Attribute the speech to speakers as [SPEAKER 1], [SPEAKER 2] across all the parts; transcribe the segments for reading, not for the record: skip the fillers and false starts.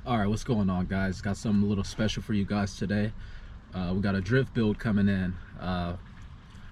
[SPEAKER 1] All right, what's going on, guys? Got something a little special for you guys today. We got a drift build coming in.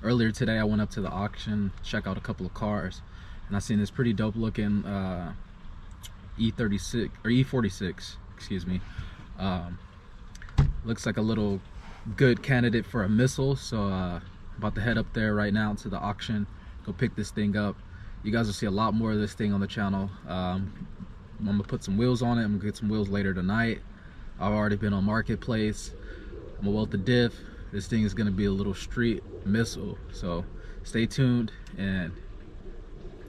[SPEAKER 1] Earlier today I went up to the auction, check out a couple of cars, and I seen this pretty dope looking E36 or E46, excuse me. Looks like a little good candidate for a missile, so about to head up there right now to the auction, go pick this thing up. You guys will see a lot more of this thing on the channel. I'm gonna put some wheels on it. I'm gonna get some wheels later tonight. I've already been on Marketplace. I'm gonna weld the diff. This thing is gonna be a little street missile, so stay tuned and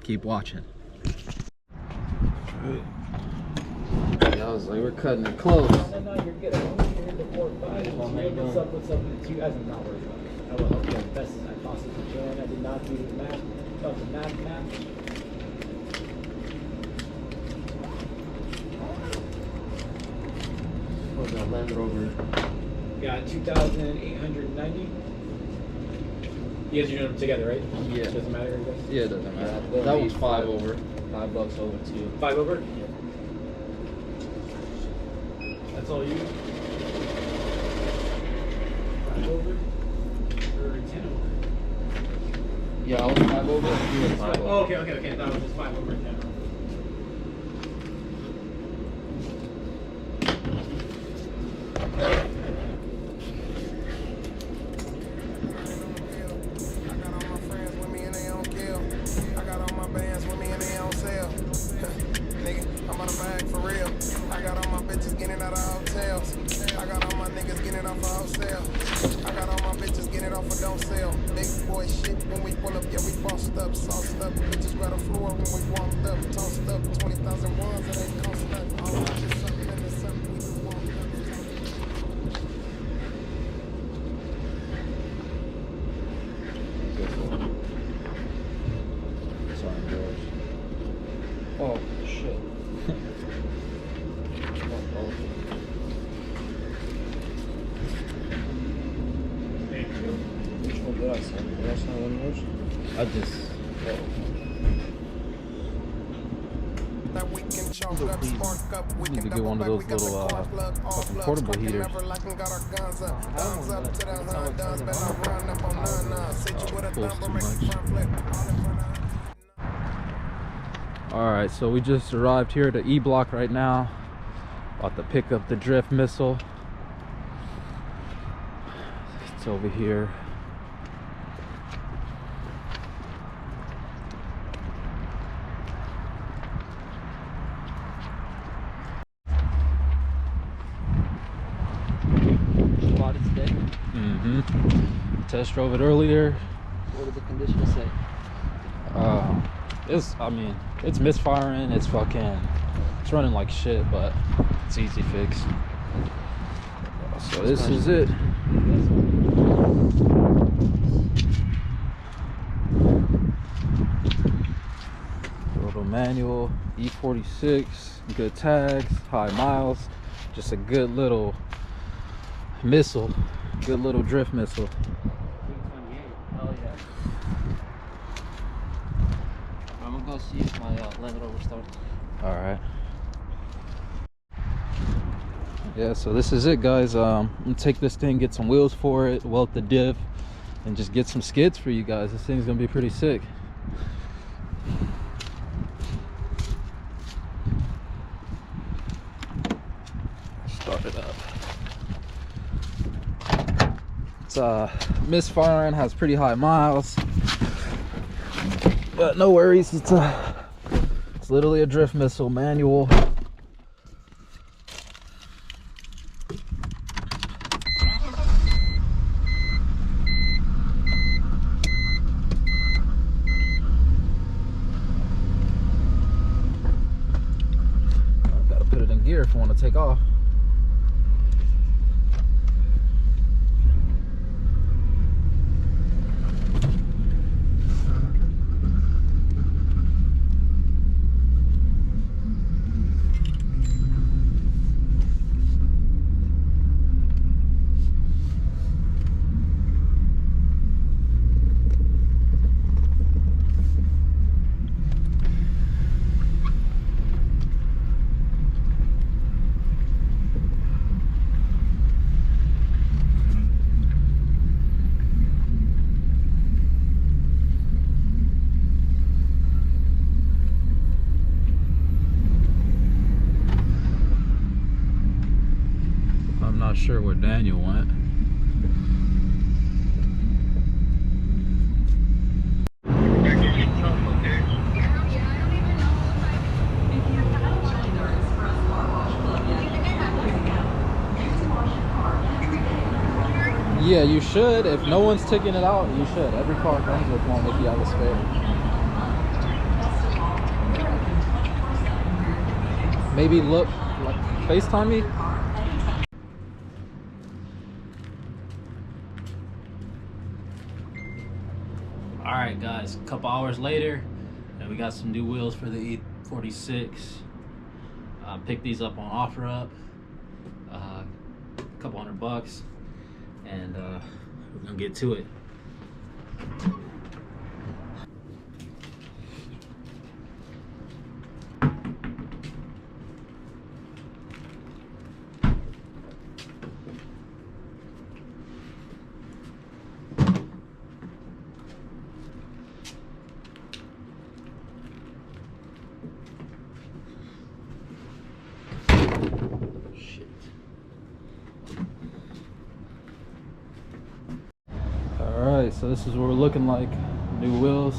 [SPEAKER 1] keep watching.
[SPEAKER 2] I was like, we're cutting it close.
[SPEAKER 3] No, you're good. As long as you're in the 4-5, what's up with you guys? I'm not worried about it. I will help you as best as I possibly can. I did not do the math. That was a math.
[SPEAKER 2] What's that Land Rover?
[SPEAKER 3] Got 2,890. You guys are doing them together, right?
[SPEAKER 2] Yeah.
[SPEAKER 3] Doesn't matter, you guys?
[SPEAKER 2] Yeah, it doesn't matter. That one's 5 over. $5 over too.
[SPEAKER 3] 5 over?
[SPEAKER 2] Yeah.
[SPEAKER 3] That's all you? 5 over? Or 10 over?
[SPEAKER 2] Yeah, I was 5 over. You were 5 over.
[SPEAKER 3] Oh, okay. I thought it was just 5 over 10 over.
[SPEAKER 4] Don't sell. Big boy shit when we pull up, yeah, we bossed up, sauced up. Bitches grab the floor when we warmed up, tossed up. 20,000 ones, it ain't cost nothing. All I just something in the something we just warmed up.
[SPEAKER 1] Sorry, George.
[SPEAKER 2] Oh, shit. Which one did I send? Did I send one of those?
[SPEAKER 1] I just
[SPEAKER 4] That we can chalk up, spark up, we
[SPEAKER 1] need
[SPEAKER 4] can
[SPEAKER 1] to get one of
[SPEAKER 4] double
[SPEAKER 1] those
[SPEAKER 4] back, we got
[SPEAKER 1] little
[SPEAKER 4] the car plug, all
[SPEAKER 1] fucking
[SPEAKER 4] plugs,
[SPEAKER 1] portable
[SPEAKER 4] fucking
[SPEAKER 1] heaters.
[SPEAKER 4] never like and got our guns up to the hood, guns, better run up on none, sit you with a
[SPEAKER 1] Pulls
[SPEAKER 4] thumb,
[SPEAKER 1] too
[SPEAKER 4] make you
[SPEAKER 1] much.
[SPEAKER 4] front flip, all in front of.
[SPEAKER 1] All right, so we just arrived here at E block right now, about to pick up the drift missile. It's over here.
[SPEAKER 2] Bought it today.
[SPEAKER 1] Test drove it earlier.
[SPEAKER 2] What did the conditions say?
[SPEAKER 1] It's misfiring. It's running like shit, but it's easy fix. So this is it. Little manual, E46, good tags, high miles, just a good little missile, good little drift missile.
[SPEAKER 2] 228. Oh yeah. I'm gonna go see if my Land Rover starts.
[SPEAKER 1] All right. Yeah, so this is it, guys. I'm gonna take this thing, get some wheels for it, weld the diff, and just get some skids for you guys. This thing's gonna be pretty sick. Start it up. It's misfiring, has pretty high miles, but no worries. It's literally a drift missile manual. Gotta put it in gear if I want to take off. sure where Daniel went. Yeah, you should. If no one's taking it out, you should. Every car comes with one if you have a spare. Maybe look, like, FaceTime me. Alright guys, a couple hours later, and we got some new wheels for the E46. Picked these up on OfferUp, a couple $100, and we're gonna get to it. Alright, so this is what we're looking like. New wheels,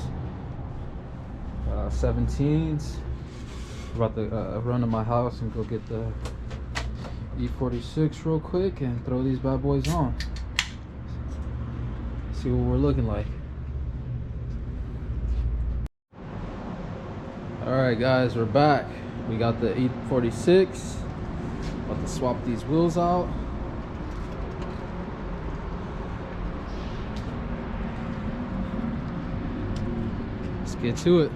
[SPEAKER 1] 17s. We're about to run to my house and go get the E46 real quick and throw these bad boys on. See what we're looking like. Alright guys, we're back. We got the E46. About to swap these wheels out. Let's get to it.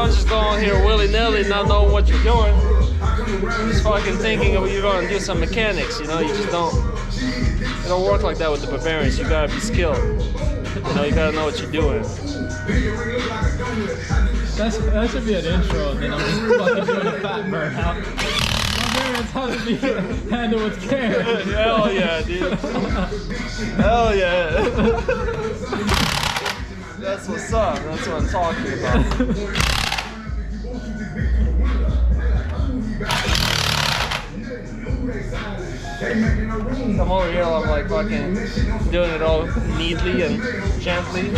[SPEAKER 2] Just going here willy-nilly, not knowing what you're doing. Just fucking thinking you're going to do some mechanics, you know. You just don't. It don't work like that with the Bavarians. You gotta be skilled. You know, you gotta know what you're doing.
[SPEAKER 1] That should be an intro, and then I'm just fucking doing a fat burnout. Bavarians how to be handled with care.
[SPEAKER 2] Hell yeah, dude. Hell yeah. That's what's up. That's what I'm talking about. Come over here, I'm like fucking doing it all neatly and gently.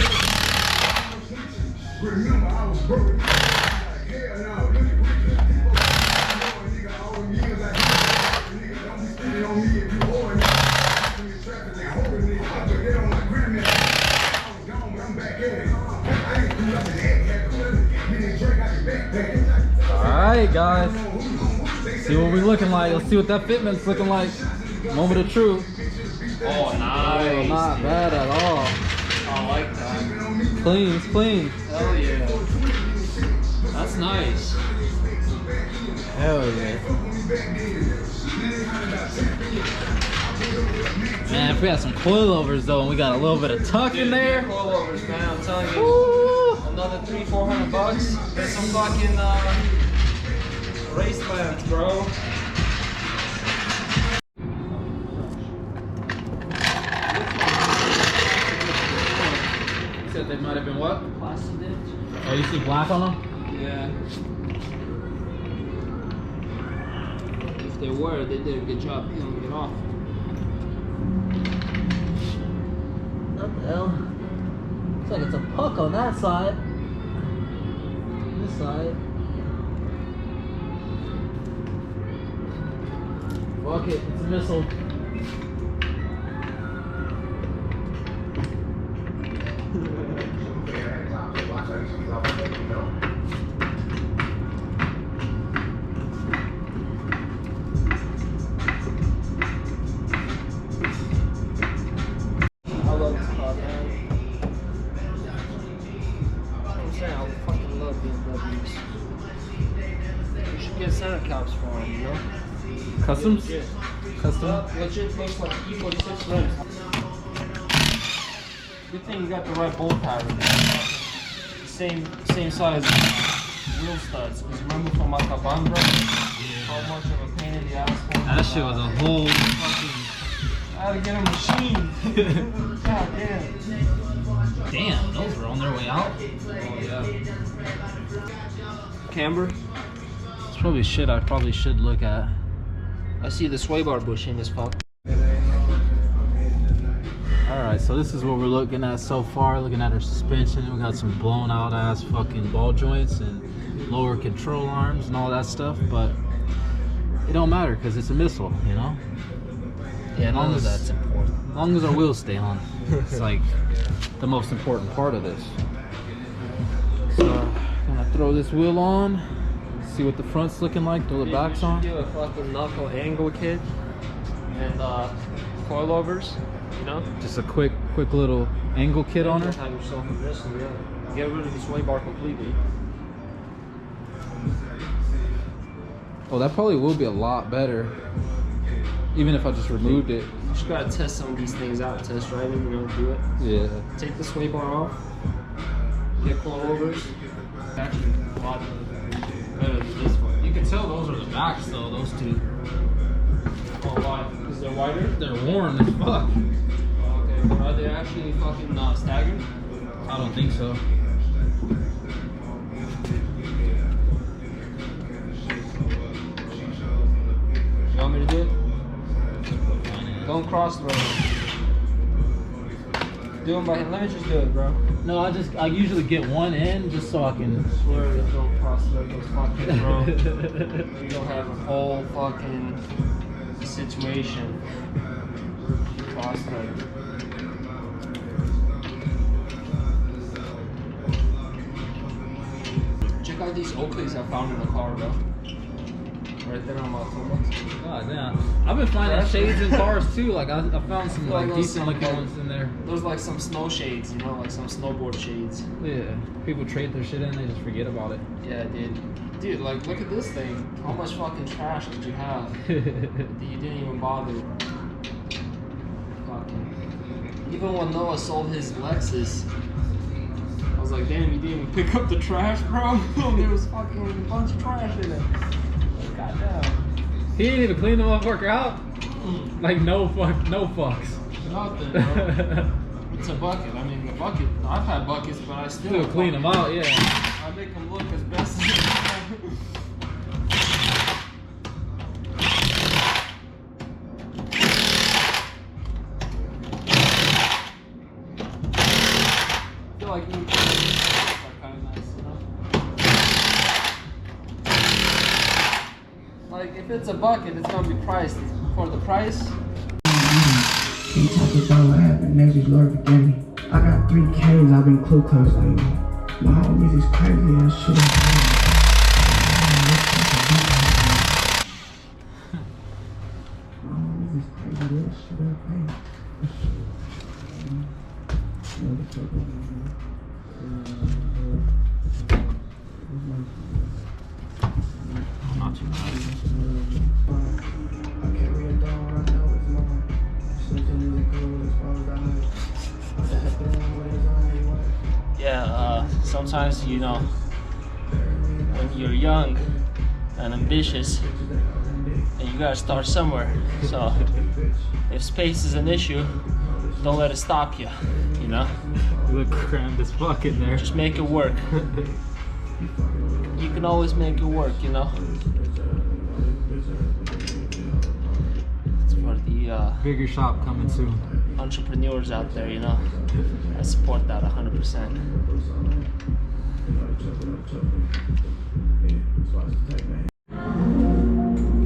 [SPEAKER 1] right, guys. See what we looking like. Let's see what that fitment's looking like. Moment of truth.
[SPEAKER 2] Oh, nice.
[SPEAKER 1] Oh, not bad at all.
[SPEAKER 2] I like that.
[SPEAKER 1] Clean, it's clean.
[SPEAKER 2] Hell yeah. That's nice.
[SPEAKER 1] Hell yeah. Man, if we had some coilovers though, and we got a little bit of tuck in there.
[SPEAKER 2] Coilovers, man. I'm telling you.
[SPEAKER 1] Woo!
[SPEAKER 2] Another $300-400. Get some fucking race plans, bro.
[SPEAKER 1] You said they might have been what?
[SPEAKER 2] Plastic.
[SPEAKER 1] Oh, you see black on them?
[SPEAKER 2] Yeah. If they were, they did a good job peeling it off.
[SPEAKER 1] What the hell? Looks like it's a puck on that side. This side. Fuck it, it's a missile.
[SPEAKER 2] I love this car, man. That's what I'm saying. I fucking love BMWs. You should get center caps for them, you know?
[SPEAKER 1] Customs?
[SPEAKER 2] Legit.
[SPEAKER 1] Custom?
[SPEAKER 2] Legit looks like E46 rims. Good thing you got the right bolt pattern. Same size wheel studs. Because remember from Macabambra? How much of a pain in the ass.
[SPEAKER 1] That shit was a whole fucking...
[SPEAKER 2] I had to get a machine. God damn.
[SPEAKER 1] Damn, those were on their way out.
[SPEAKER 2] Oh yeah. Camber.
[SPEAKER 1] It's probably shit I probably should look at.
[SPEAKER 2] I see the sway bar bushing as fuck.
[SPEAKER 1] Alright, so this is what we're looking at so far. Looking at our suspension. We got some blown out ass fucking ball joints and lower control arms and all that stuff, but it don't matter because it's a missile, you know?
[SPEAKER 2] Yeah,
[SPEAKER 1] none of
[SPEAKER 2] that's important.
[SPEAKER 1] As long as our wheels stay on. It's like the most important part of this. So, gonna throw this wheel on. See what the front's looking like, throw the backs on.
[SPEAKER 2] Do a fucking knuckle angle kit and coilovers, you know?
[SPEAKER 1] Just a quick little angle kit on her.
[SPEAKER 2] Have yourself a missile, yeah. Get rid of the sway bar completely.
[SPEAKER 1] Oh, that probably will be a lot better. Even if I just removed it.
[SPEAKER 2] You just gotta test some of these things out, test drive them, you know, do it.
[SPEAKER 1] Yeah.
[SPEAKER 2] Take the sway bar off, get coilovers. Actually, a lot better than this one.
[SPEAKER 1] You can tell those are the backs though, those two.
[SPEAKER 2] Oh, why? Because they're wider?
[SPEAKER 1] They're worn as fuck.
[SPEAKER 2] Okay, are they actually fucking staggered?
[SPEAKER 1] I don't think so.
[SPEAKER 2] You want me to do it? Don't cross the road. Do them by hand. Let me just do it, bro.
[SPEAKER 1] No, I usually get one in just so I can.
[SPEAKER 2] I swear if don't cross the road, fucking bro. You don't have a whole fucking situation. Cross the road. Check out these Oakleys I found in the car, bro. Right there on my toolbox.
[SPEAKER 1] God damn. I've been finding shades in cars too. Like I found some like decent looking ones in there.
[SPEAKER 2] There's like some snow shades, you know, like some snowboard shades.
[SPEAKER 1] Yeah. People trade their shit in, they just forget about it.
[SPEAKER 2] Yeah, dude, like look at this thing. How much fucking trash did you have that you didn't even bother? Fucking. Even when Noah sold his Lexus, I was like, damn, you didn't even pick up the trash, bro. There was fucking a bunch of trash in it. Goddamn.
[SPEAKER 1] He didn't even clean the motherfucker out. Like no fucks.
[SPEAKER 2] Nothing, bro. It's a bucket. I mean, the bucket. I've had buckets, but I still
[SPEAKER 1] clean them out. Yeah.
[SPEAKER 2] I make them look as best as I can. I feel like you kind of nice, you know? Like if it's a bucket, it's gonna be priced for the price.
[SPEAKER 5] Can't talk about what happened next week, Lord forgive me. I got 3 K's, I've been close lately. My homies is crazy, that shit.
[SPEAKER 1] Not too bad.
[SPEAKER 2] Yeah, sometimes, you know, when you're young and ambitious, and you gotta start somewhere. So if space is an issue, don't let it stop you, you know?
[SPEAKER 1] You look crammed as fuck in there.
[SPEAKER 2] Just make it work. You can always make it work, you know? It's for the
[SPEAKER 1] Bigger shop coming soon.
[SPEAKER 2] entrepreneurs out there, you know? I support that 100%.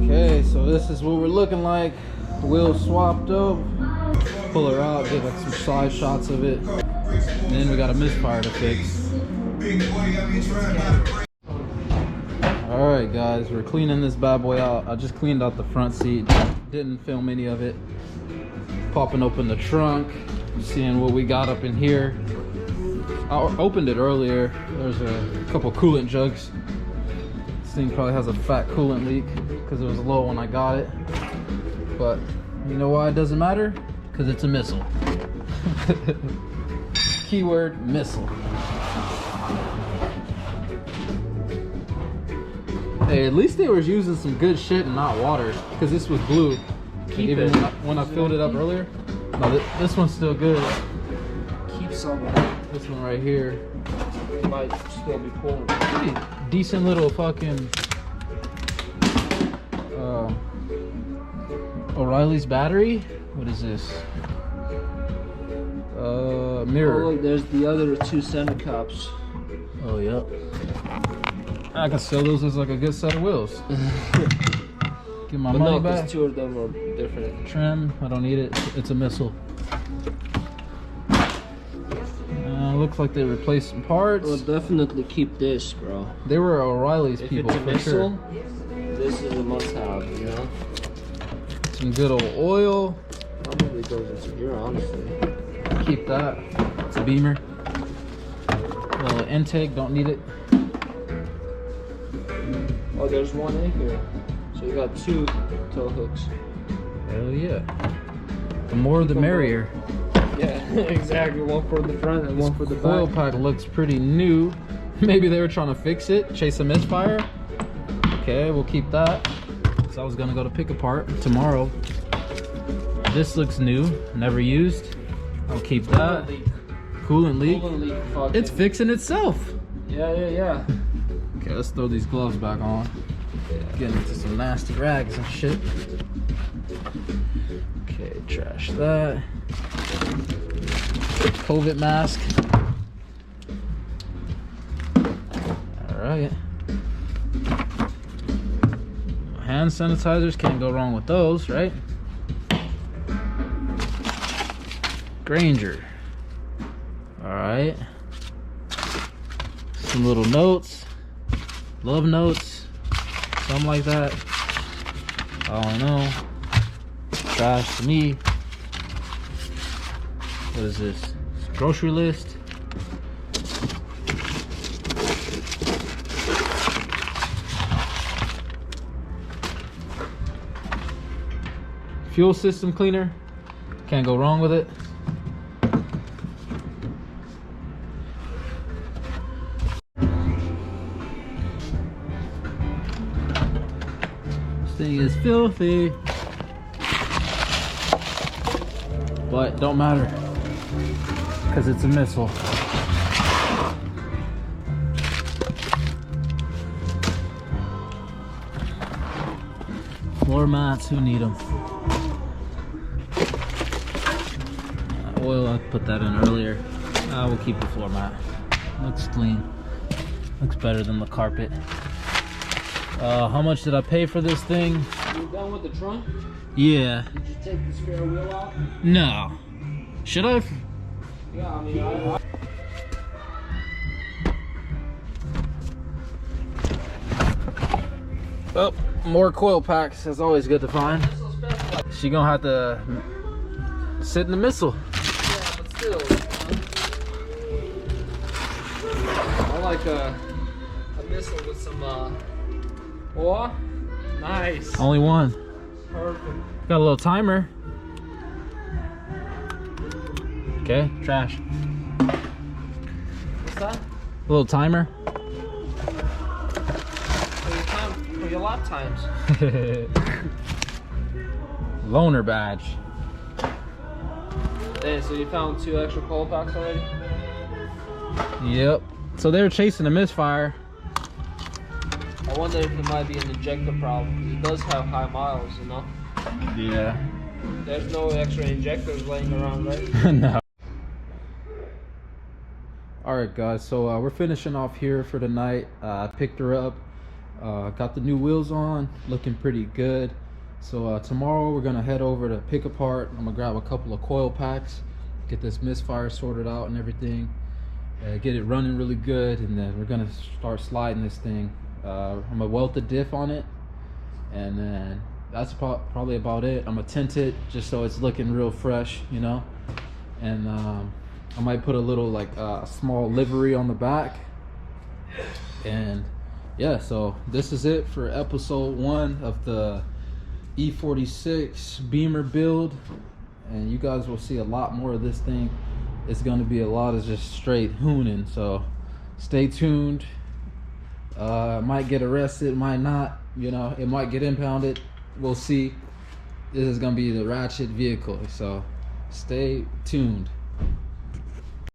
[SPEAKER 1] Okay, so this is what we're looking like. Wheels swapped up. Pull her out, get like some side shots of it. And then we got a misfire to fix. Alright guys, we're cleaning this bad boy out. I just cleaned out the front seat. Didn't film any of it. Popping open the trunk. Seeing what we got up in here. I opened it earlier. There's a couple coolant jugs. This thing probably has a fat coolant leak because it was low when I got it. But you know why it doesn't matter? Because it's a missile. Keyword missile. Hey, at least they were using some good shit and not water, because this was blue.
[SPEAKER 2] Keep
[SPEAKER 1] Even
[SPEAKER 2] it.
[SPEAKER 1] when I filled it up earlier. No, this one's still good.
[SPEAKER 2] Keep some.
[SPEAKER 1] This one right here.
[SPEAKER 2] It might still be pulling.
[SPEAKER 1] Pretty decent little fucking O'Reilly's battery. What is this? Mirror.
[SPEAKER 2] Oh, look, there's the other two center cups.
[SPEAKER 1] Oh, yep. I can sell those as like a good set of wheels. Get my
[SPEAKER 2] But
[SPEAKER 1] money
[SPEAKER 2] no,
[SPEAKER 1] back.
[SPEAKER 2] because two of them are different.
[SPEAKER 1] Trim, I don't need it. It's a missile. Looks like they replaced some parts.
[SPEAKER 2] Well, definitely keep this, bro.
[SPEAKER 1] They were O'Reilly's
[SPEAKER 2] If
[SPEAKER 1] people
[SPEAKER 2] it's a
[SPEAKER 1] for
[SPEAKER 2] missile,
[SPEAKER 1] sure.
[SPEAKER 2] this is a must-have, you know?
[SPEAKER 1] Some good old oil.
[SPEAKER 2] Probably goes into here, honestly.
[SPEAKER 1] Keep that. It's a Beamer. Little intake, don't need it.
[SPEAKER 2] Oh, there's one in here. So you got two tow hooks.
[SPEAKER 1] Hell yeah. The more the merrier.
[SPEAKER 2] Yeah, exactly. One for the front and one for the
[SPEAKER 1] Coil
[SPEAKER 2] back.
[SPEAKER 1] pack looks pretty new. Maybe they were trying to fix it, chase a misfire. Okay, we'll keep that. So I was gonna go to pick apart tomorrow. This looks new, never used. I'll keep that. Coolant leak.
[SPEAKER 2] Coolant leak. Fuck
[SPEAKER 1] It's
[SPEAKER 2] it.
[SPEAKER 1] fixing itself.
[SPEAKER 2] Yeah.
[SPEAKER 1] Okay, let's throw these gloves back on. Getting into some nasty rags and shit. Okay, trash that. COVID mask. Alright. Hand sanitizers, can't go wrong with those, right? Granger. Alright. Some little notes. Love notes. Something like that. I don't know. Trash to me. What is this? Grocery list. Fuel system cleaner. Can't go wrong with it. This thing is filthy. But don't matter. Because it's a missile. Floor mats, who need them? Oil, I put that in earlier. We'll keep the floor mat. Looks clean. Looks better than the carpet. How much did I pay for this thing?
[SPEAKER 2] You done with the trunk?
[SPEAKER 1] Yeah.
[SPEAKER 2] Did you take the spare wheel out?
[SPEAKER 1] No. Should I?
[SPEAKER 2] Yeah, I mean,
[SPEAKER 1] Oh, more coil packs. That's always good to find. She gonna have to sit in the missile.
[SPEAKER 2] yeah, but still. like a missile with some oh, nice.
[SPEAKER 1] Only one.
[SPEAKER 2] Perfect.
[SPEAKER 1] Got a little timer. Okay, trash.
[SPEAKER 2] What's that?
[SPEAKER 1] A little timer.
[SPEAKER 2] For your lap times.
[SPEAKER 1] Loaner badge.
[SPEAKER 2] Hey, so you found 2 extra coal packs already?
[SPEAKER 1] Yep. So they were chasing a misfire.
[SPEAKER 2] I wonder if it might be an injector problem, because it does have high miles, you know?
[SPEAKER 1] Yeah.
[SPEAKER 2] There's no extra injectors laying around, right?
[SPEAKER 1] No. Alright guys, so we're finishing off here for the night. I picked her up, got the new wheels on, looking pretty good. So tomorrow we're gonna head over to pick apart. I'm gonna grab a couple of coil packs, get this misfire sorted out and everything, get it running really good, and then we're gonna start sliding this thing. I'm gonna weld the diff on it, and then that's probably about it. I'm gonna tint it just so it's looking real fresh, you know, and I might put a little like small livery on the back. And yeah, so this is it for episode 1 of the E46 Beamer build, and you guys will see a lot more of this thing. It's going to be a lot of just straight hooning, so stay tuned. Might get arrested, might not, you know, it might get impounded, we'll see. This is going to be the ratchet vehicle, so stay tuned.